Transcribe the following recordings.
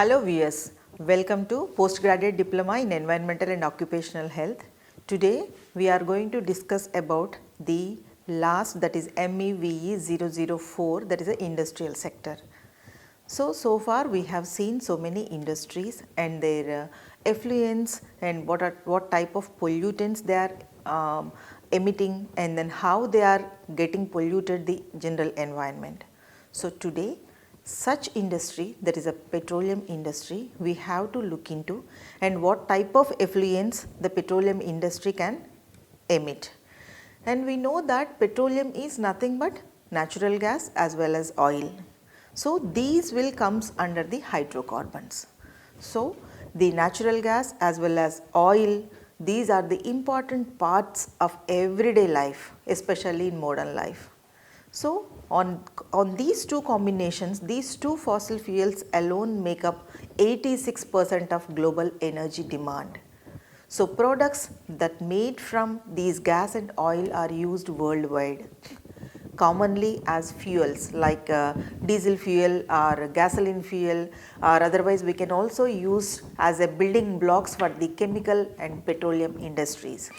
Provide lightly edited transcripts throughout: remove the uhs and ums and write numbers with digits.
Hello viewers, welcome to Postgraduate Diploma in Environmental and Occupational Health. Today we are going to discuss about the last, that is MEVE 004, that is the industrial sector. So far we have seen so many industries and their effluents and what type of pollutants they are emitting, and then how they are getting polluted the general environment. So today such industry, that is a petroleum industry, we have to look into, and what type of effluents the petroleum industry can emit. And we know that petroleum is nothing but natural gas as well as oil. So these will comes under the hydrocarbons. So the natural gas as well as oil, these are the important parts of everyday life, especially in modern life. So on these two combinations, these two fossil fuels alone make up 86% of global energy demand. So products that made from these gas and oil are used worldwide, commonly as fuels like diesel fuel or gasoline fuel, or otherwise we can also use as a building blocks for the chemical and petroleum industries.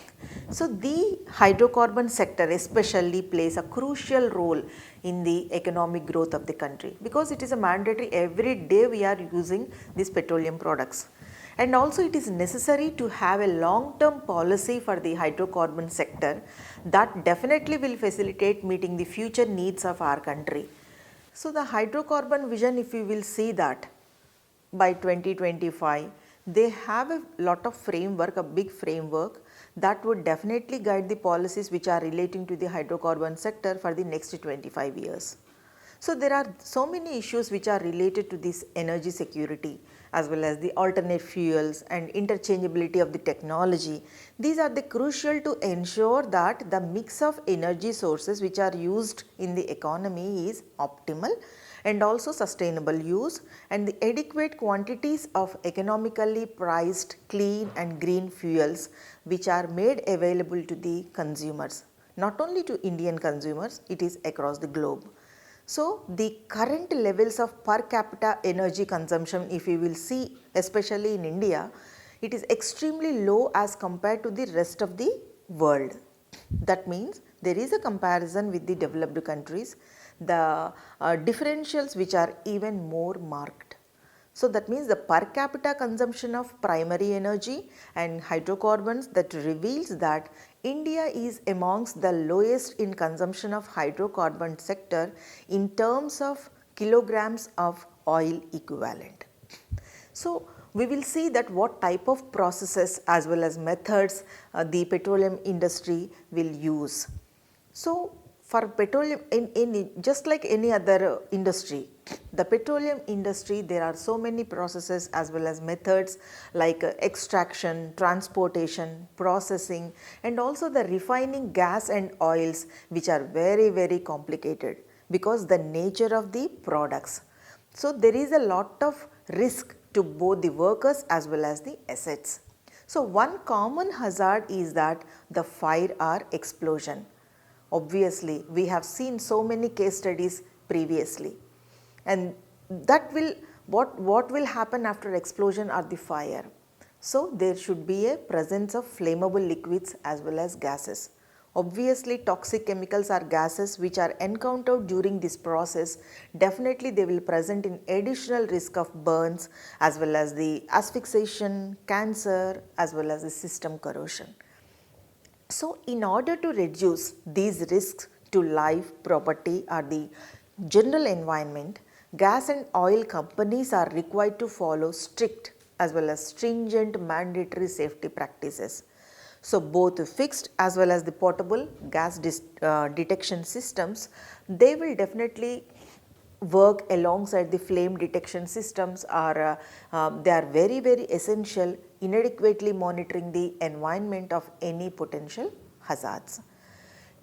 So the hydrocarbon sector especially plays a crucial role in the economic growth of the country, because it is a mandatory, every day we are using these petroleum products. And also it is necessary to have a long term policy for the hydrocarbon sector that definitely will facilitate meeting the future needs of our country. So the hydrocarbon vision, if you will see that by 2025, they have a lot of framework, a big framework that would definitely guide the policies which are relating to the hydrocarbon sector for the next 25 years. So there are so many issues which are related to this energy security as well as the alternate fuels and interchangeability of the technology. These are the crucial to ensure that the mix of energy sources which are used in the economy is optimal and also sustainable use, and the adequate quantities of economically priced clean and green fuels which are made available to the consumers, not only to Indian consumers, it is across the globe. So the current levels of per capita energy consumption, if you will see especially in India, it is extremely low as compared to the rest of the world. That means there is a comparison with the developed countries, the differentials which are even more marked. So that means the per capita consumption of primary energy and hydrocarbons, that reveals that India is amongst the lowest in consumption of hydrocarbon sector in terms of kilograms of oil equivalent. So we will see that what type of processes as well as methods the petroleum industry will use. So for petroleum, in just like any other industry, the petroleum industry, there are so many processes as well as methods like extraction, transportation, processing, and also the refining gas and oils, which are very complicated because the nature of the products. So there is a lot of risk to both the workers as well as the assets. So one common hazard is that the fire or explosion. Obviously, we have seen so many case studies previously, and that will what will happen after explosion or the fire. So there should be a presence of flammable liquids as well as gases. Obviously, toxic chemicals or gases which are encountered during this process, definitely they will present in additional risk of burns as well as the asphyxiation, cancer as well as the system corrosion. So in order to reduce these risks to life, property or the general environment, gas and oil companies are required to follow strict as well as stringent mandatory safety practices. So both fixed as well as the portable gas detection systems, they will definitely work alongside the flame detection systems, are they are very essential in adequately monitoring the environment of any potential hazards.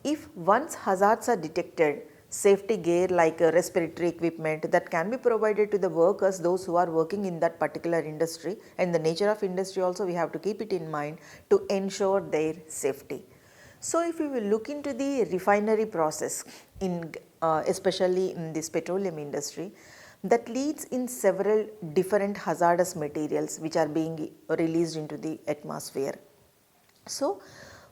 If once hazards are detected, safety gear like respiratory equipment that can be provided to the workers, those who are working in that particular industry, and the nature of industry also we have to keep it in mind to ensure their safety. So if we will look into the refinery process in especially in this petroleum industry, that leads in several different hazardous materials which are being released into the atmosphere. So,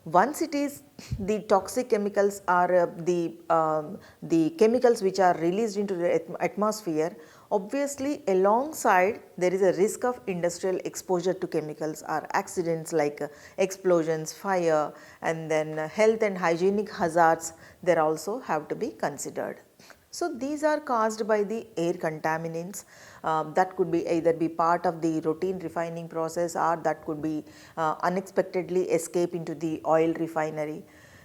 once it is the toxic chemicals are the chemicals which are released into the atmosphere, obviously alongside there is a risk of industrial exposure to chemicals or accidents like explosions, fire, and then health and hygienic hazards there also have to be considered. So, these are caused by the air contaminants that could be either be part of the routine refining process, or that could be unexpectedly escape into the oil refinery.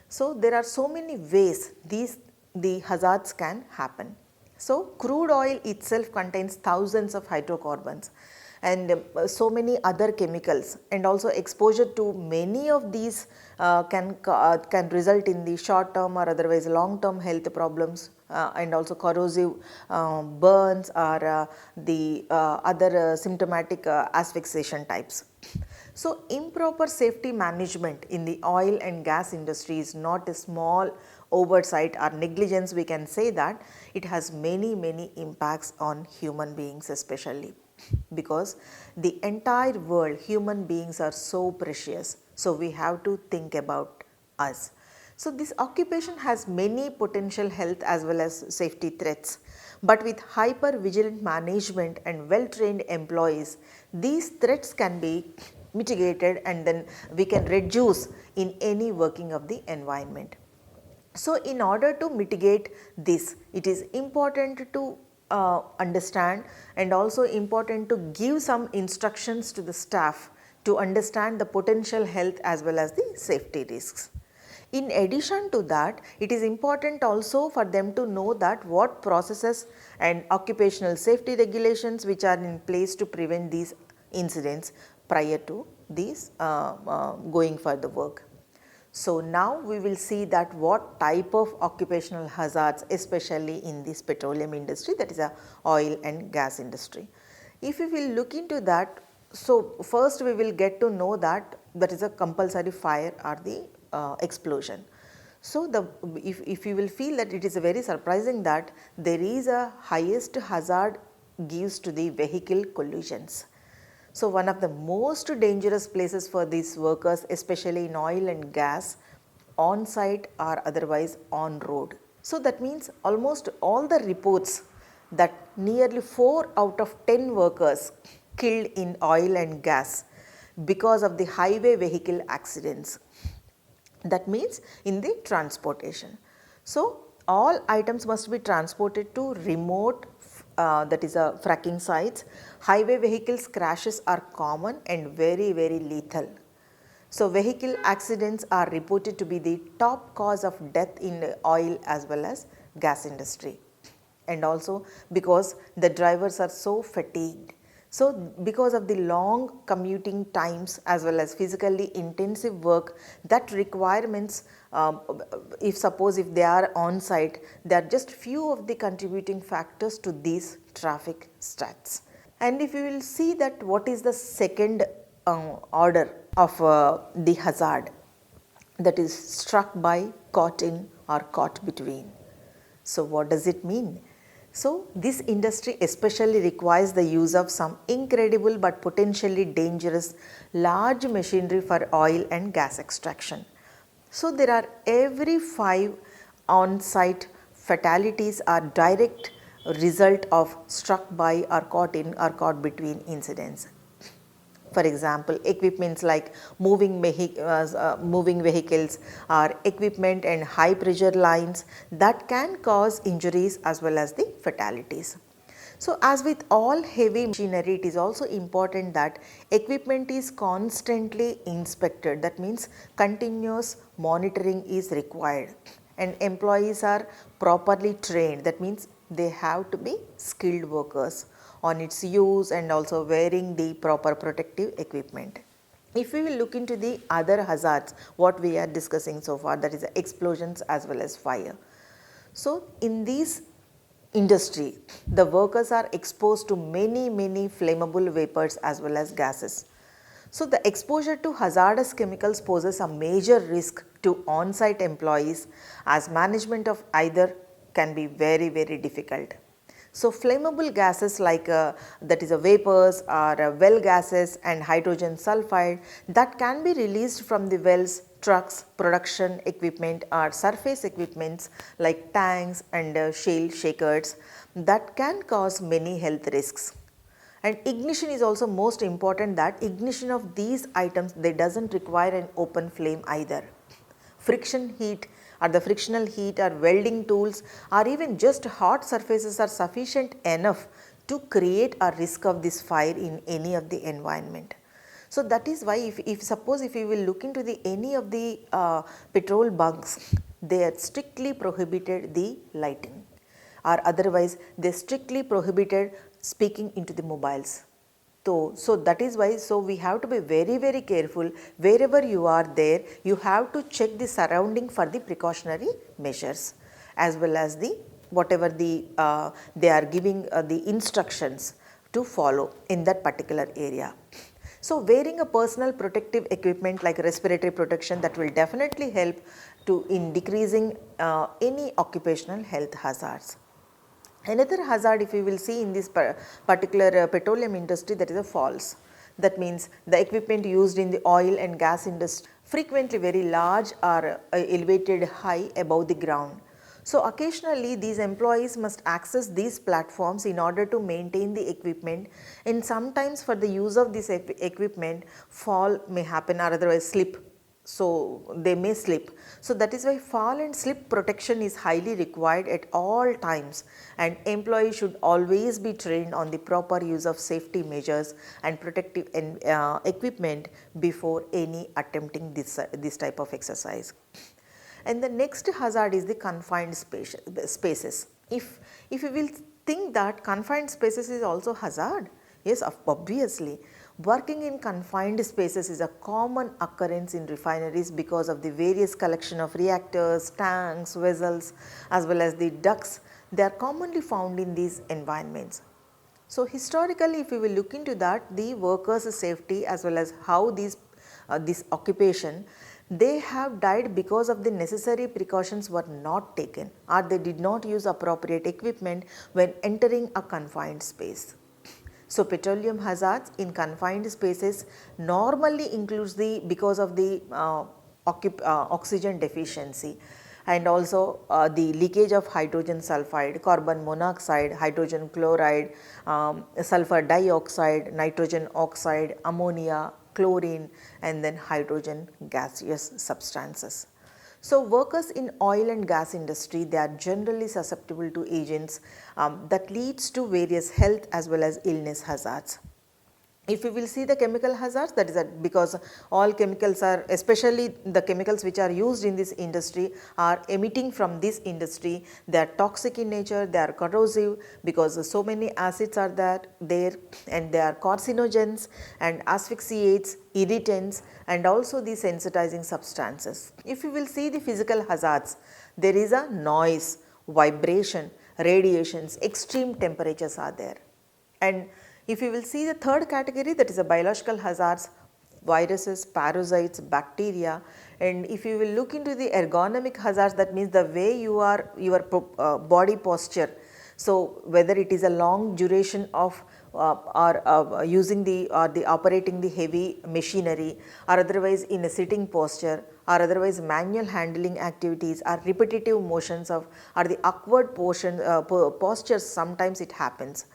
So, there are so many ways the hazards can happen. So, crude oil itself contains thousands of hydrocarbons and so many other chemicals, and also exposure to many of these can result in the short term or otherwise long term health problems, and also corrosive burns or the other symptomatic asphyxiation types. So, improper safety management in the oil and gas industry is not a small oversight or negligence. We can say that it has many impacts on human beings, especially because the entire world, human beings are so precious. So, we have to think about us. So, this occupation has many potential health as well as safety threats, but with hyper vigilant management and well trained employees, these threats can be mitigated and then we can reduce in any working of the environment. So, in order to mitigate this, it is important to understand and also important to give some instructions to the staff to understand the potential health as well as the safety risks. In addition to that, it is important also for them to know that what processes and occupational safety regulations which are in place to prevent these incidents prior to these going for the work. So, now we will see that what type of occupational hazards, especially in this petroleum industry, that is a oil and gas industry. If we will look into that, so first we will get to know that is a compulsory fire or the explosion. So, if you will feel that it is very surprising that there is a highest hazard gives to the vehicle collisions. So, one of the most dangerous places for these workers, especially in oil and gas, on site or otherwise on road. So, that means almost all the reports that nearly 4 out of 10 workers killed in oil and gas because of the highway vehicle accidents. That means in the transportation. So, all items must be transported to remote that is a fracking sites. Highway vehicles crashes are common and very lethal. So, vehicle accidents are reported to be the top cause of death in the oil as well as gas industry, and also because the drivers are so fatigued. So, because of the long commuting times as well as physically intensive work, that requirements, if they are on site, there are just few of the contributing factors to these traffic stats. And if you will see that what is the second order of the hazard, that is struck by, caught in or caught between. So, what does it mean? So, this industry especially requires the use of some incredible but potentially dangerous large machinery for oil and gas extraction. So, there are every 5 on-site fatalities are direct result of struck by or caught in or caught between incidents. For example, equipments like moving vehicles or equipment and high pressure lines that can cause injuries as well as the fatalities. So, as with all heavy machinery, it is also important that equipment is constantly inspected. That means continuous monitoring is required and employees are properly trained. That means they have to be skilled workers on its use and also wearing the proper protective equipment. If we will look into the other hazards, what we are discussing so far, that is explosions as well as fire. So, in this industry, the workers are exposed to many flammable vapors as well as gases. So, the exposure to hazardous chemicals poses a major risk to on-site employees, as management of either can be very difficult. So, flammable gases like that is a vapors or well gases and hydrogen sulfide that can be released from the wells, trucks, production equipment or surface equipments like tanks and shale shakers that can cause many health risks. And ignition is also most important, that ignition of these items they doesn't require an open flame either. Friction heat or the frictional heat or welding tools or even just hot surfaces are sufficient enough to create a risk of this fire in any of the environment. So that is why if suppose if you will look into the any of the petrol bunks, they are strictly prohibited the lighting, or otherwise they strictly prohibited speaking into the mobiles. So that is why, so we have to be very careful wherever you are there, you have to check the surrounding for the precautionary measures as well as the whatever the they are giving the instructions to follow in that particular area. So wearing a personal protective equipment like respiratory protection, that will definitely help to in decreasing any occupational health hazards. Another hazard if we will see in this particular petroleum industry, that is a falls. That means the equipment used in the oil and gas industry frequently very large or elevated high above the ground. So occasionally these employees must access these platforms in order to maintain the equipment, and sometimes for the use of this equipment fall may happen or otherwise slip. So they may slip. So that is why fall and slip protection is highly required at all times, and employees should always be trained on the proper use of safety measures and protective equipment before any attempting this type of exercise. And the next hazard is the confined spaces. If you will think that confined spaces is also hazard, yes, obviously. Working in confined spaces is a common occurrence in refineries because of the various collection of reactors, tanks, vessels as well as the ducts. They are commonly found in these environments. So historically if we will look into that, the workers' safety as well as how this occupation, they have died because of the necessary precautions were not taken, or they did not use appropriate equipment when entering a confined space. So petroleum hazards in confined spaces normally includes the because of the oxygen deficiency, and also the leakage of hydrogen sulfide, carbon monoxide, hydrogen chloride, sulfur dioxide, nitrogen oxide, ammonia, chlorine, and then hydrogen gaseous substances. So workers in oil and gas industry, they are generally susceptible to agents that leads to various health as well as illness hazards. If we will see the chemical hazards, that is because all chemicals are, especially the chemicals which are used in this industry are emitting from this industry, they are toxic in nature, they are corrosive because so many acids are there and they are carcinogens and asphyxiates, irritants and also the sensitizing substances. If you will see the physical hazards, there is a noise, vibration, radiations, extreme temperatures are there. And if you will see the third category, that is a biological hazards, viruses, parasites, bacteria, and if you will look into the ergonomic hazards, that means the way your body posture. So whether it is a long duration of or using the operating the heavy machinery, or otherwise in a sitting posture, or otherwise manual handling activities, or repetitive motions of or the awkward postures, sometimes it happens.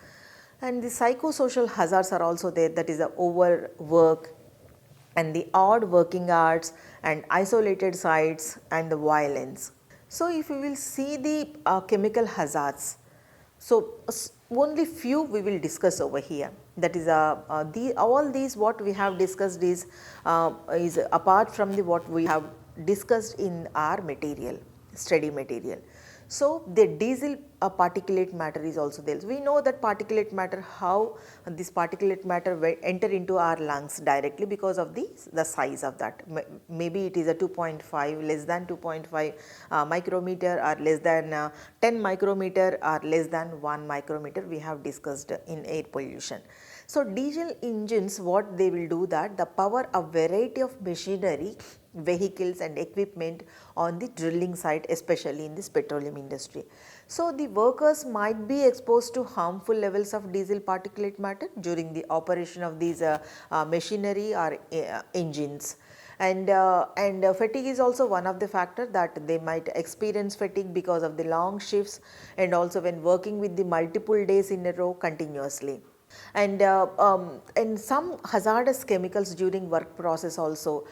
And the psychosocial hazards are also there, that is the overwork and the odd working hours and isolated sites and the violence. So if we will see the chemical hazards, so only few we will discuss over here. That is all these what we have discussed is apart from the what we have discussed in our material, study material. So the diesel particulate matter is also there. We know that particulate matter, how this particulate matter will enter into our lungs directly because of the size of that. Maybe it is a 2.5, less than 2.5 micrometer, or less than 10 micrometer, or less than 1 micrometer we have discussed in air pollution. So diesel engines, what they will do, that the power a variety of machinery vehicles and equipment on the drilling site, especially in this petroleum industry. So, the workers might be exposed to harmful levels of diesel particulate matter during the operation of these machinery or engines. And fatigue is also one of the factor that they might experience fatigue because of the long shifts and also when working with the multiple days in a row continuously. And some hazardous chemicals during work process also,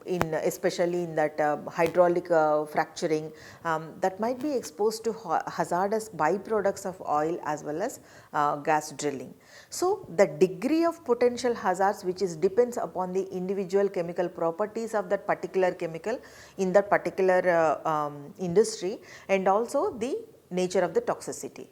in especially in that hydraulic fracturing, that might be exposed to hazardous byproducts of oil as well as gas drilling. So, the degree of potential hazards which is depends upon the individual chemical properties of that particular chemical in that particular industry, and also the nature of the toxicity.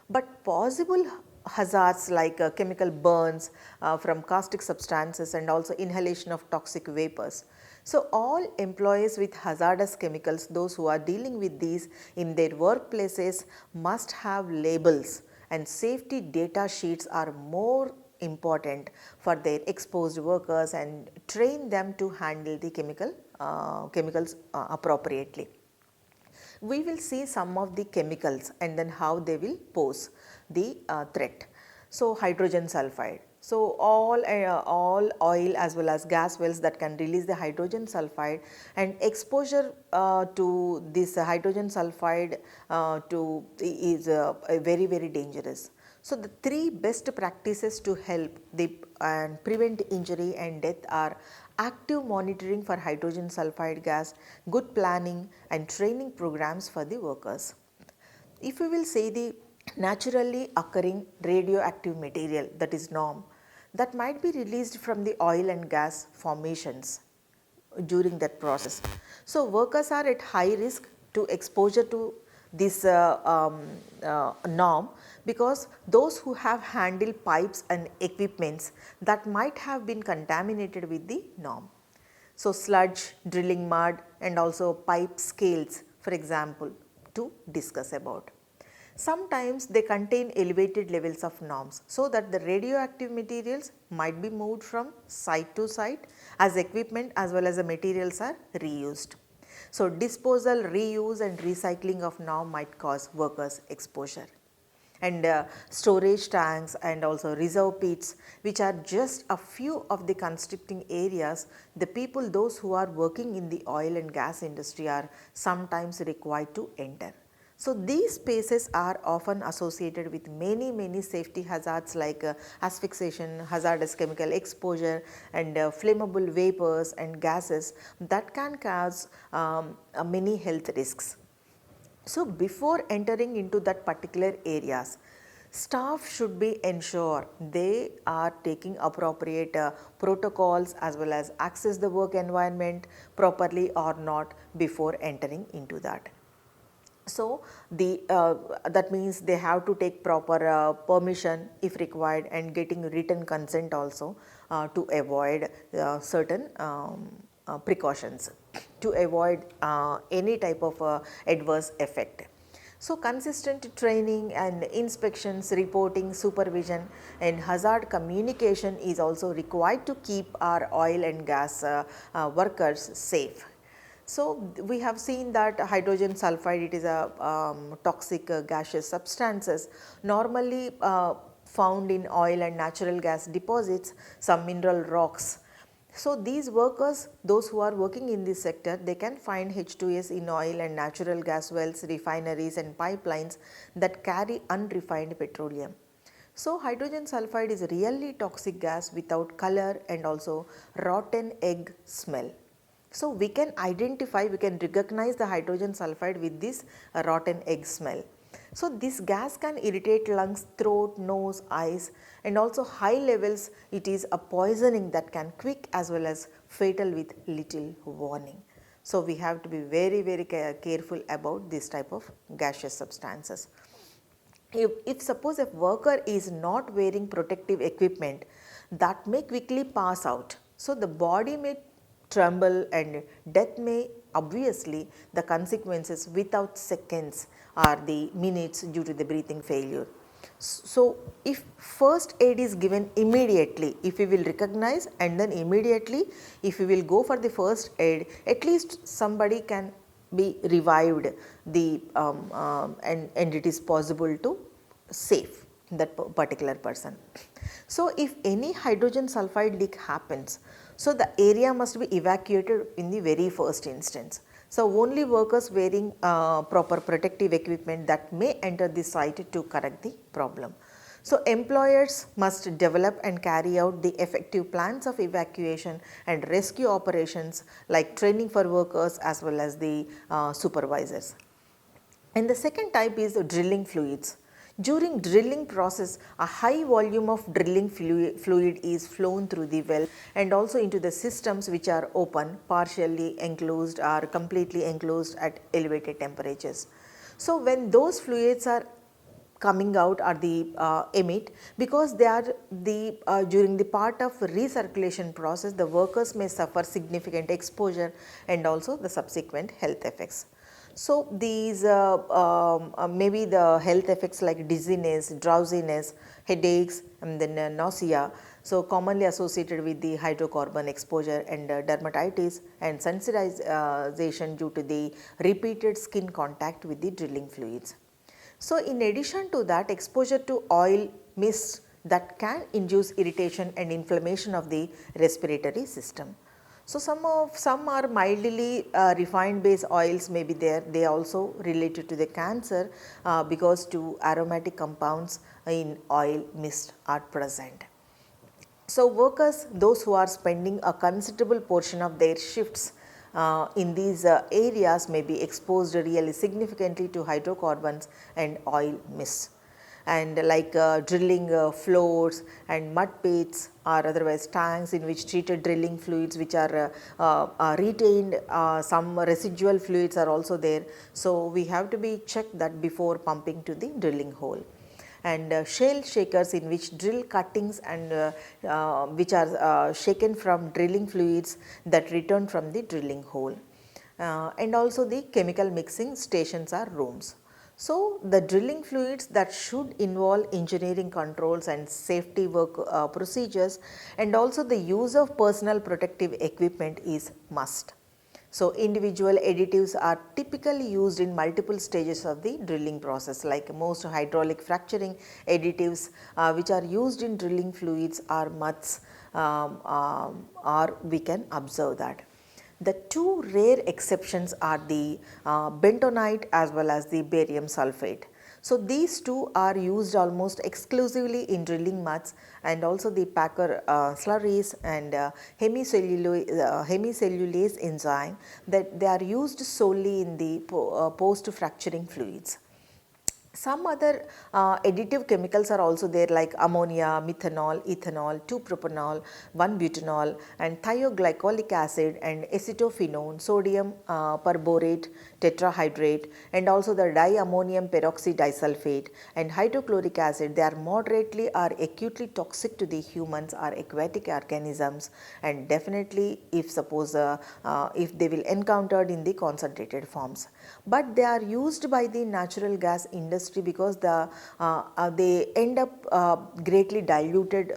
But possible hazards like chemical burns from caustic substances and also inhalation of toxic vapors. So, all employees with hazardous chemicals, those who are dealing with these in their workplaces, must have labels, and safety data sheets are more important for their exposed workers and train them to handle the chemicals appropriately. We will see some of the chemicals and then how they will pose the threat. So, hydrogen sulfide. So, all oil as well as gas wells that can release the hydrogen sulfide, and exposure to this hydrogen sulfide is very very dangerous. So, the three best practices to help and prevent injury and death are active monitoring for hydrogen sulfide gas, good planning and training programs for the workers. If we will say the naturally occurring radioactive material, that is NOM, that might be released from the oil and gas formations during that process. So, workers are at high risk to exposure to this norm, because those who have handled pipes and equipments that might have been contaminated with the norm. So, sludge, drilling mud and also pipe scales, for example, to discuss about. Sometimes they contain elevated levels of norms, so that the radioactive materials might be moved from site to site as equipment as well as the materials are reused. So, disposal, reuse and recycling of norm might cause workers exposure. And storage tanks and also reserve pits, which are just a few of the constricting areas, the people, those who are working in the oil and gas industry, are sometimes required to enter. So, these spaces are often associated with many safety hazards like asphyxiation, hazardous chemical exposure and flammable vapors and gases that can cause many health risks. So, before entering into that particular areas, staff should be ensure they are taking appropriate protocols as well as access the work environment properly or not before entering into that. So, that means they have to take proper permission if required and getting written consent also to avoid certain precautions, to avoid any type of adverse effect. So, consistent training and inspections, reporting, supervision and hazard communication is also required to keep our oil and gas workers safe. So, we have seen that hydrogen sulfide, it is a toxic gaseous substances normally found in oil and natural gas deposits, some mineral rocks. So, these workers, those who are working in this sector, they can find H2S in oil and natural gas wells, refineries and pipelines that carry unrefined petroleum. So, hydrogen sulfide is a really toxic gas without color and also rotten egg smell. So, we can identify, we can recognize the hydrogen sulfide with this rotten egg smell. So, this gas can irritate lungs, throat, nose, eyes and also high levels it is a poisoning that can quick as well as fatal with little warning. So, we have to be very careful about this type of gaseous substances. If suppose a worker is not wearing protective equipment, that may quickly pass out. So, the body may tremble and death may obviously the consequences without seconds or the minutes due to the breathing failure. So if first aid is given immediately, if we will recognize and then immediately if we will go for the first aid, at least somebody can be revived and it is possible to save that particular person. So if any hydrogen sulfide leak happens, so the area must be evacuated in the very first instance. So only workers wearing proper protective equipment that may enter the site to correct the problem. So employers must develop and carry out the effective plans of evacuation and rescue operations, like training for workers as well as the supervisors. And the second type is drilling fluids. During drilling process, a high volume of drilling fluid is flown through the well and also into the systems which are open, partially enclosed or completely enclosed at elevated temperatures. So when those fluids are coming out or the emit, because they are during the part of recirculation process, the workers may suffer significant exposure and also the subsequent health effects. So these maybe the health effects like dizziness, drowsiness, headaches, and then nausea, so commonly associated with the hydrocarbon exposure, and dermatitis and sensitization due to the repeated skin contact with the drilling fluids. So in addition to that, exposure to oil mist that can induce irritation and inflammation of the respiratory system. So some are mildly refined base oils may be there, they also related to the cancer because two aromatic compounds in oil mist are present. So workers, those who are spending a considerable portion of their shifts in these areas may be exposed really significantly to hydrocarbons and oil mist. And like drilling floors and mud pits or otherwise tanks in which treated drilling fluids which are retained, some residual fluids are also there. So we have to be checked that before pumping to the drilling hole. And shale shakers in which drill cuttings and which are shaken from drilling fluids that return from the drilling hole. And also the chemical mixing stations or rooms. So the drilling fluids that should involve engineering controls and safety work procedures, and also the use of personal protective equipment is must. So individual additives are typically used in multiple stages of the drilling process, like most hydraulic fracturing additives which are used in drilling fluids are muds, or we can observe that. The two rare exceptions are the bentonite as well as the barium sulfate. So these two are used almost exclusively in drilling muds, and also the Packer slurries and hemicellulase enzyme, that they are used solely in the post fracturing fluids. Some other additive chemicals are also there, like ammonia, methanol, ethanol, 2-propanol, 1-butanol, and thioglycolic acid and acetophenone, sodium perborate, tetrahydrate, and also the diammonium peroxide disulfate and hydrochloric acid. They are moderately or acutely toxic to the humans or aquatic organisms, and definitely if suppose if they will encountered in the concentrated forms. But they are used by the natural gas industry because they end up greatly diluted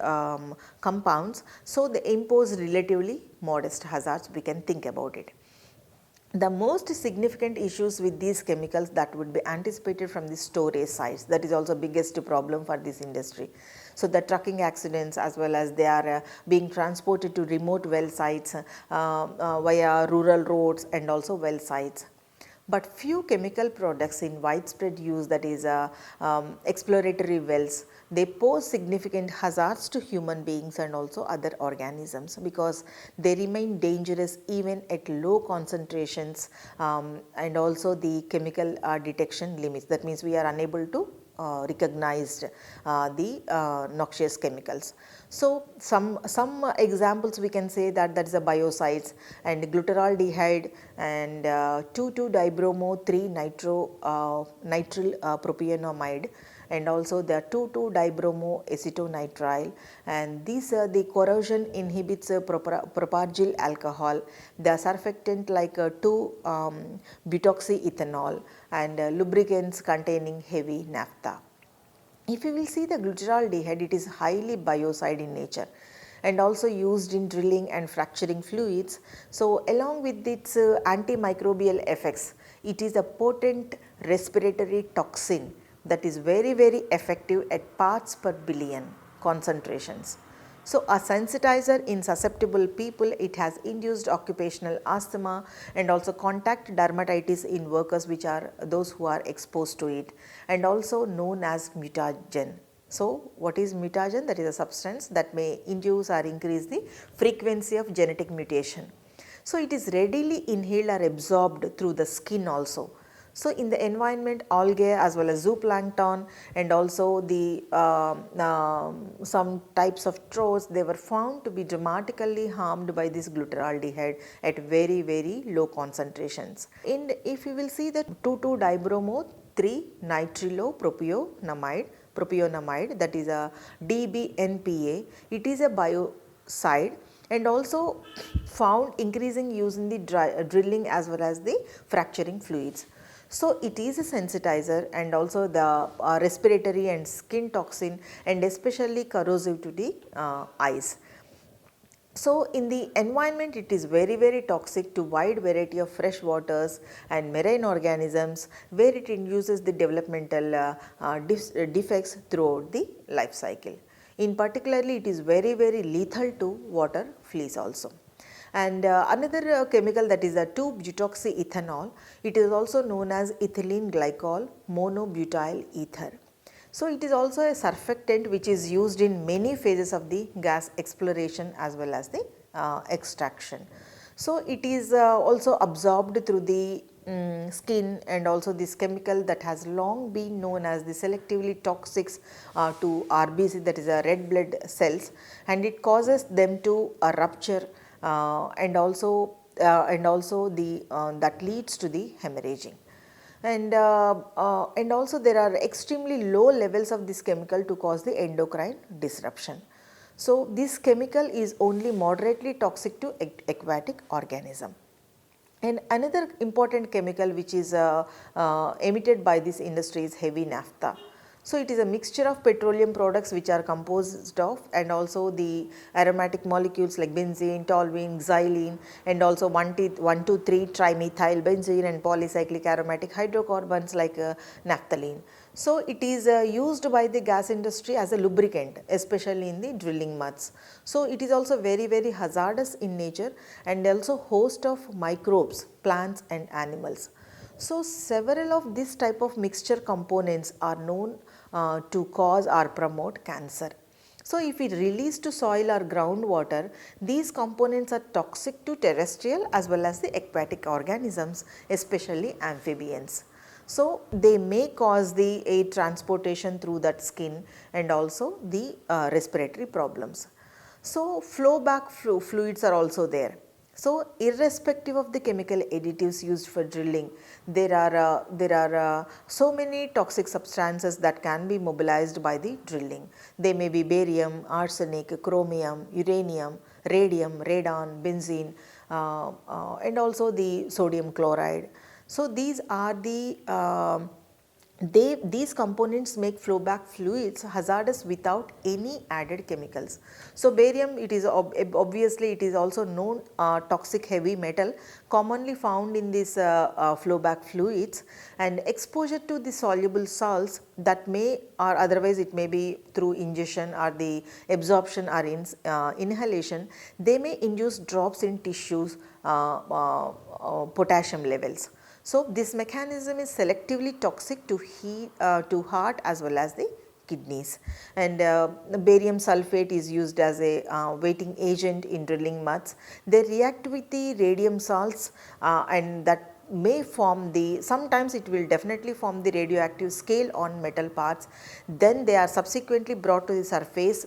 compounds, so they impose relatively modest hazards, we can think about it. The most significant issues with these chemicals that would be anticipated from the storage sites, that is also biggest problem for this industry. So the trucking accidents, as well as they are being transported to remote well sites via rural roads and also well sites. But few chemical products in widespread use, that is exploratory wells, they pose significant hazards to human beings and also other organisms, because they remain dangerous even at low concentrations, and also the chemical detection limits. That means we are unable to recognize the noxious chemicals. So some examples we can say that is a biocides and glutaraldehyde and 2,2-dibromo-3-nitryl propionamide, and also the 2,2-dibromo-acetonitrile, and these the corrosion inhibits propargyl alcohol, the surfactant like 2-butoxyethanol, and lubricants containing heavy naphtha. If you will see the glutaraldehyde, it is highly biocide in nature and also used in drilling and fracturing fluids. So, along with its antimicrobial effects, it is a potent respiratory toxin that is very effective at parts per billion concentrations. So, a sensitizer in susceptible people, it has induced occupational asthma and also contact dermatitis in workers which are those who are exposed to it, and also known as mutagen. So, what is mutagen? That is a substance that may induce or increase the frequency of genetic mutation. So, it is readily inhaled or absorbed through the skin also. So, in the environment, algae as well as zooplankton and also the some types of trots, they were found to be dramatically harmed by this glutaraldehyde at very low concentrations. And if you will see the 2,2-dibrommo-3-nitrilopropionamide, that is a DBNPA, it is a biocide and also found increasing use in the drilling as well as the fracturing fluids. So, it is a sensitizer and also the respiratory and skin toxin and especially corrosive to the eyes. So, in the environment, it is very toxic to wide variety of fresh waters and marine organisms, where it induces the developmental defects throughout the life cycle. In particularly, it is very lethal to water fleas also. And another chemical, that is a 2-butoxyethanol, it is also known as ethylene glycol monobutyl ether. So, it is also a surfactant which is used in many phases of the gas exploration as well as the extraction. So, it is also absorbed through the skin, and also this chemical that has long been known as the selectively toxic to RBC, that is a red blood cells, and it causes them to rupture and also the that leads to the hemorrhaging. And also there are extremely low levels of this chemical to cause the endocrine disruption. So, this chemical is only moderately toxic to aquatic organism. And another important chemical which is emitted by this industry is heavy naphtha. So, it is a mixture of petroleum products which are composed of, and also the aromatic molecules like benzene, toluene, xylene, and also 1,2,3-trimethyl benzene and polycyclic aromatic hydrocarbons like naphthalene. So, it is used by the gas industry as a lubricant, especially in the drilling muds. So, it is also very hazardous in nature and also host of microbes, plants and animals. So, several of this type of mixture components are known to cause or promote cancer. So, if it released to soil or groundwater, these components are toxic to terrestrial as well as the aquatic organisms, especially amphibians. So, they may cause the air transportation through that skin and also the respiratory problems. So, flowback fluids are also there. So, irrespective of the chemical additives used for drilling, there are so many toxic substances that can be mobilized by the drilling. They may be barium, arsenic, chromium, uranium, radium, radon, benzene and also the sodium chloride. So, these are the these components make flowback fluids hazardous without any added chemicals. So, barium, it is obviously it is also known toxic heavy metal commonly found in these flowback fluids, and exposure to the soluble salts that may, or otherwise it may be through ingestion or the absorption or inhalation, they may induce drops in tissues potassium levels. So, this mechanism is selectively toxic to heart as well as the kidneys, and barium sulfate is used as a weighting agent in drilling muds. They react with the radium salts and that may form the, sometimes it will definitely form the radioactive scale on metal parts, then they are subsequently brought to the surface.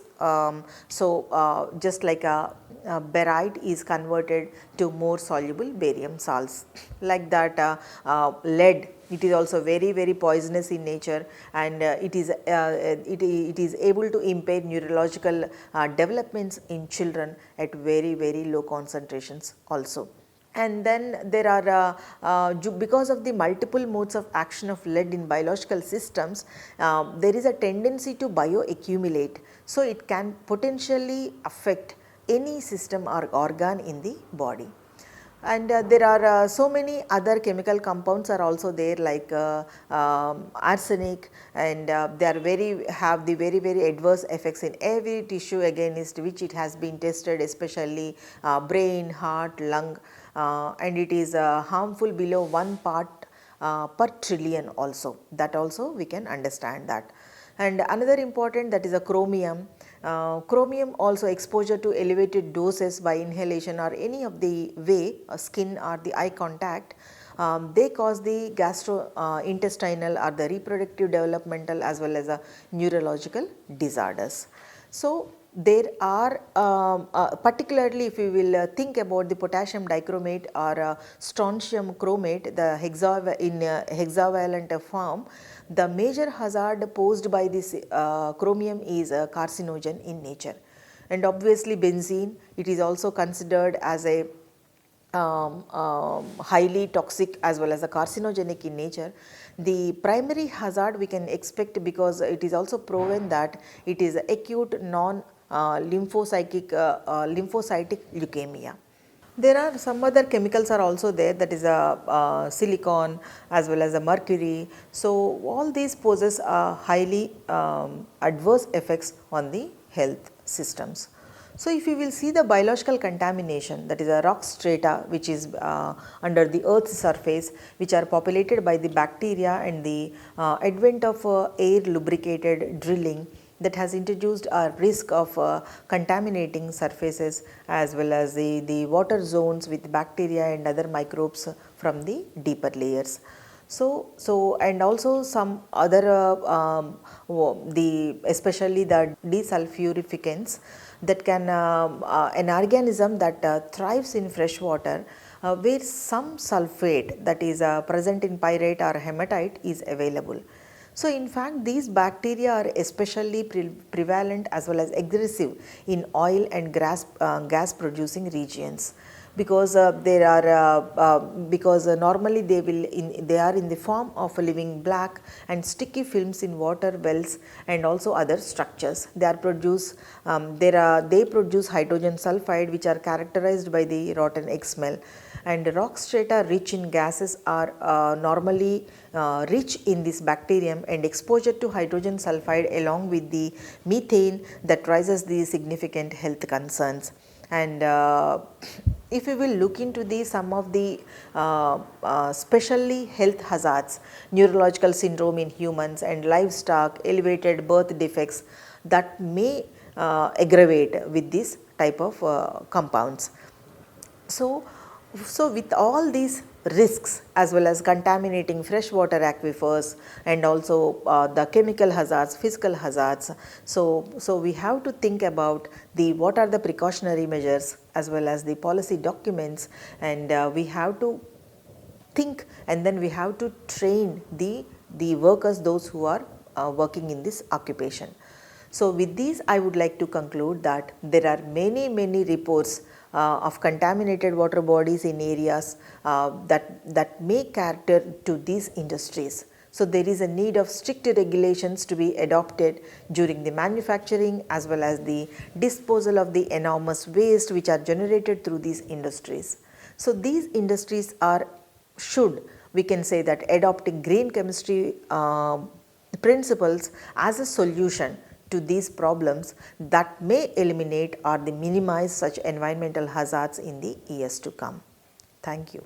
Just like a barite is converted to more soluble barium salts, like that lead, it is also very poisonous in nature, and it is able to impair neurological developments in children at very low concentrations also. And then there are because of the multiple modes of action of lead in biological systems, there is a tendency to bioaccumulate. So it can potentially affect any system or organ in the body. And there are so many other chemical compounds are also there, like arsenic, and they are have the very adverse effects in every tissue against which it has been tested, especially brain, heart, lung, and it is harmful below 1 part per trillion also. That also we can understand that. And another important, that is a chromium. Chromium also exposure to elevated doses by inhalation or any of the way, skin or the eye contact, they cause the gastrointestinal or the reproductive developmental as well as neurological disorders. So there are particularly if we will think about the potassium dichromate or strontium chromate, the in hexavalent form, the major hazard posed by this chromium is carcinogen in nature. And obviously benzene, it is also considered as a highly toxic as well as a carcinogenic in nature. The primary hazard we can expect, because it is also proven that it is acute lymphocytic leukemia. There are some other chemicals are also there, that is a silicon as well as a mercury. So all these poses highly adverse effects on the health systems. So if you will see the biological contamination, that is a rock strata which is under the earth's surface, which are populated by the bacteria, and the advent of air lubricated drilling, that has introduced a risk of contaminating surfaces as well as the water zones with bacteria and other microbes from the deeper layers. So and also some other especially the desulfurificants, that can an organism that thrives in fresh water, where some sulfate that is present in pyrite or hematite is available. So in fact these bacteria are especially prevalent as well as aggressive in oil and gas producing regions, because there are because normally they are in the form of living black and sticky films in water wells and also other structures. They are they produce hydrogen sulfide, which are characterized by the rotten egg smell. And rock strata rich in gases are normally rich in this bacterium, and exposure to hydrogen sulfide along with the methane that raises the significant health concerns. And if we will look into some of the specially health hazards, neurological syndrome in humans and livestock, elevated birth defects that may aggravate with this type of compounds. So with all these risks as well as contaminating freshwater aquifers and also the chemical hazards, physical hazards, so we have to think about what are the precautionary measures as well as the policy documents, and we have to think, and then we have to train the workers, those who are working in this occupation. So with these I would like to conclude that there are many reports of contaminated water bodies in areas that may cater to these industries. So there is a need of strict regulations to be adopted during the manufacturing as well as the disposal of the enormous waste which are generated through these industries. So these industries we can say that adopting green chemistry principles as a solution to these problems that may eliminate or minimize such environmental hazards in the years to come. Thank you.